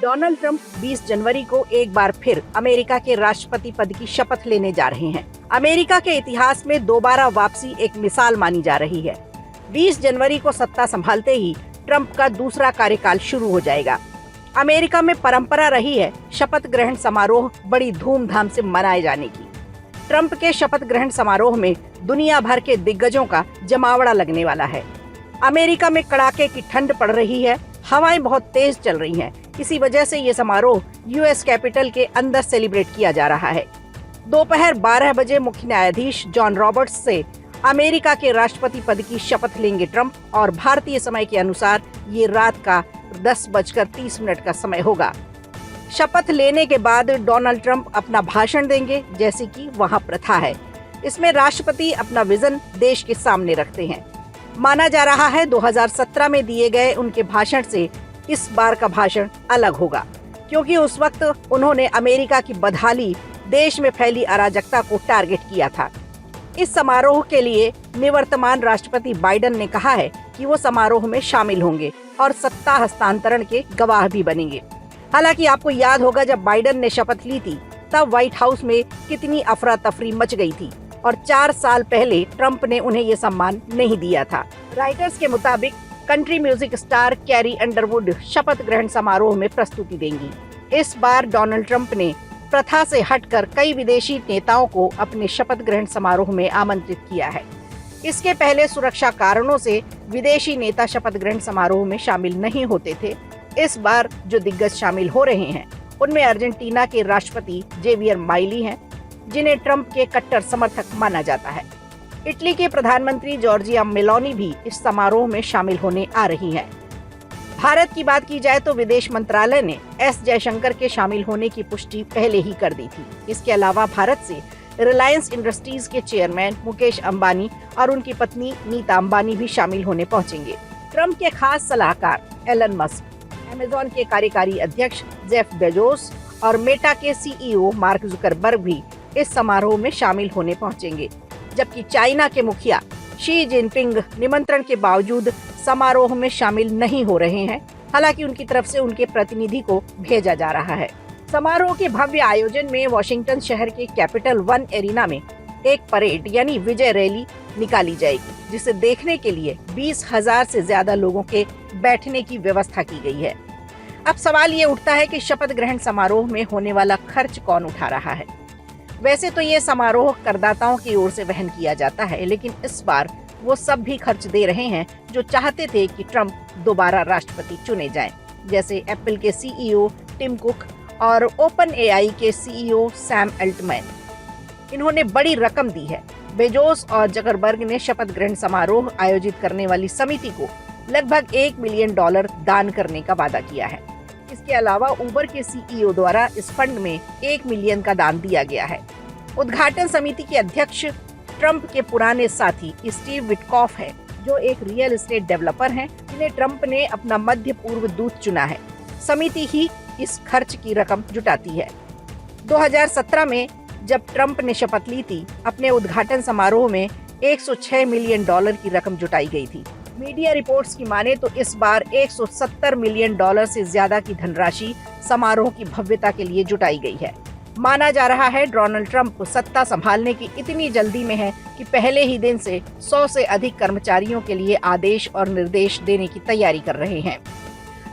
Donald Trump 20 जनवरी को एक बार फिर अमेरिका के राष्ट्रपति पद की शपथ लेने जा रहे हैं। अमेरिका के इतिहास में दोबारा वापसी एक मिसाल मानी जा रही है। 20 जनवरी को सत्ता संभालते ही ट्रंप का दूसरा कार्यकाल शुरू हो जाएगा। अमेरिका में परंपरा रही है शपथ ग्रहण समारोह बड़ी धूमधाम से मनाए जाने की। ट्रंप के शपथ ग्रहण समारोह में दुनिया भर के दिग्गजों का जमावड़ा लगने वाला है। अमेरिका में कड़ाके की ठंड पड़ रही है, हवाएं बहुत तेज चल रही हैं। इसी वजह से ये समारोह यूएस कैपिटल के अंदर सेलिब्रेट किया जा रहा है। दोपहर 12 बजे मुख्य न्यायाधीश जॉन रॉबर्ट्स से अमेरिका के राष्ट्रपति पद की शपथ लेंगे ट्रंप और भारतीय समय के अनुसार ये रात का 10:30 का समय होगा। शपथ लेने के बाद डोनाल्ड ट्रंप अपना भाषण देंगे, जैसे कि वहां प्रथा है। इसमें राष्ट्रपति अपना विजन देश के सामने रखते हैं। माना जा रहा है 2017 में दिए गए उनके भाषण से इस बार का भाषण अलग होगा, क्योंकि उस वक्त उन्होंने अमेरिका की बदहाली, देश में फैली अराजकता को टारगेट किया था। इस समारोह के लिए निवर्तमान राष्ट्रपति बाइडेन ने कहा है कि वो समारोह में शामिल होंगे और सत्ता हस्तांतरण के गवाह भी बनेंगे। हालांकि आपको याद होगा जब बाइडेन ने शपथ ली थी तब व्हाइट हाउस में कितनी अफरा तफरी मच गई थी और 4 साल पहले ट्रंप ने उन्हें ये सम्मान नहीं दिया था। राइटर्स के मुताबिक country music star Carrie Underwood शपथ ग्रहण समारोह में प्रस्तुति देंगी। इस बार डोनाल्ड ट्रंप ने प्रथा से हटकर कई विदेशी नेताओं को अपने शपथ ग्रहण समारोह में आमंत्रित किया है। इसके पहले सुरक्षा कारणों से विदेशी नेता शपथ ग्रहण समारोह में शामिल नहीं होते थे। इस बार जो दिग्गज शामिल हो रहे हैं उनमें अर्जेंटीना के राष्ट्रपति जेवियर माइली हैं, जिन्हें ट्रंप के कट्टर समर्थक माना जाता है। इटली के प्रधानमंत्री जॉर्जिया मेलोनी भी इस समारोह में शामिल होने आ रही हैं। भारत की बात की जाए तो विदेश मंत्रालय ने एस जयशंकर के शामिल होने की पुष्टि पहले ही कर दी थी। इसके अलावा भारत से रिलायंस इंडस्ट्रीज के चेयरमैन मुकेश अंबानी और उनकी पत्नी नीता अंबानी भी शामिल होने पहुंचेंगे। ट्रंप के खास सलाहकार एलन मस्क, अमेज़न के कार्यकारी अध्यक्ष जेफ बेजोस और मेटा के सीईओ मार्क जुकरबर्ग भी इस समारोह में शामिल होने पहुंचेंगे, जबकि चाइना के मुखिया शी जिनपिंग निमंत्रण के बावजूद समारोह में शामिल नहीं हो रहे हैं। हालांकि उनकी तरफ से उनके प्रतिनिधि को भेजा जा रहा है। समारोह के भव्य आयोजन में वॉशिंगटन शहर के कैपिटल वन एरिना में एक परेड यानी विजय रैली निकाली जाएगी, जिसे देखने के लिए 20,000 से ज्यादा लोगों के बैठने की व्यवस्था की गई है। अब सवाल ये उठता है कि शपथ ग्रहण समारोह में होने वाला खर्च कौन उठा रहा है। वैसे तो ये समारोह करदाताओं की ओर से वहन किया जाता है, लेकिन इस बार वो सब भी खर्च दे रहे हैं जो चाहते थे कि ट्रंप दोबारा राष्ट्रपति चुने जाएं, जैसे एप्पल के सीईओ टिम कुक और ओपन एआई के सीईओ सैम अल्टमैन। इन्होंने बड़ी रकम दी है। बेजोस और जकरबर्ग ने शपथ ग्रहण समारोह आयोजित करने वाली समिति को लगभग $1 मिलियन दान करने का वादा किया है। इसके अलावा उबर के सीईओ द्वारा इस फंड में $1 मिलियन का दान दिया गया है। उद्घाटन समिति के अध्यक्ष ट्रंप के पुराने साथी स्टीव विटकॉफ है, जो एक रियल एस्टेट डेवलपर हैं, जिन्हें ट्रंप ने अपना मध्य पूर्व दूत चुना है। समिति ही इस खर्च की रकम जुटाती है। 2017 में जब ट्रंप ने शपथ ली थी, अपने उद्घाटन समारोह में $106 मिलियन की रकम जुटाई गई थी। मीडिया रिपोर्ट्स की माने तो इस बार $170 मिलियन से ज्यादा की धनराशि समारोह की भव्यता के लिए जुटाई गई है। माना जा रहा है डोनाल्ड ट्रंप सत्ता संभालने की इतनी जल्दी में है कि पहले ही दिन से 100 से अधिक कर्मचारियों के लिए आदेश और निर्देश देने की तैयारी कर रहे हैं।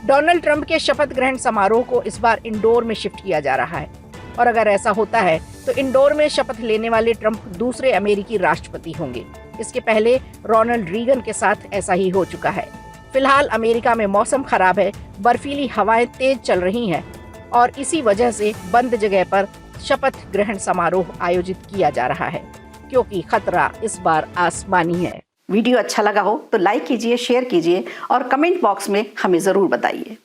डोनाल्ड ट्रंप के शपथ ग्रहण समारोह को इस बार इंडोर में शिफ्ट किया जा रहा है, और अगर ऐसा होता है तो इंडोर में शपथ लेने वाले ट्रंप दूसरे अमेरिकी राष्ट्रपति होंगे। इसके पहले रोनाल्ड रीगन के साथ ऐसा ही हो चुका है। फिलहाल अमेरिका में मौसम खराब है, बर्फीली हवाएं तेज चल रही हैं और इसी वजह से बंद जगह पर शपथ ग्रहण समारोह आयोजित किया जा रहा है, क्योंकि खतरा इस बार आसमानी है। वीडियो अच्छा लगा हो तो लाइक कीजिए, शेयर कीजिए और कमेंट बॉक्स में हमें जरूर बताइए।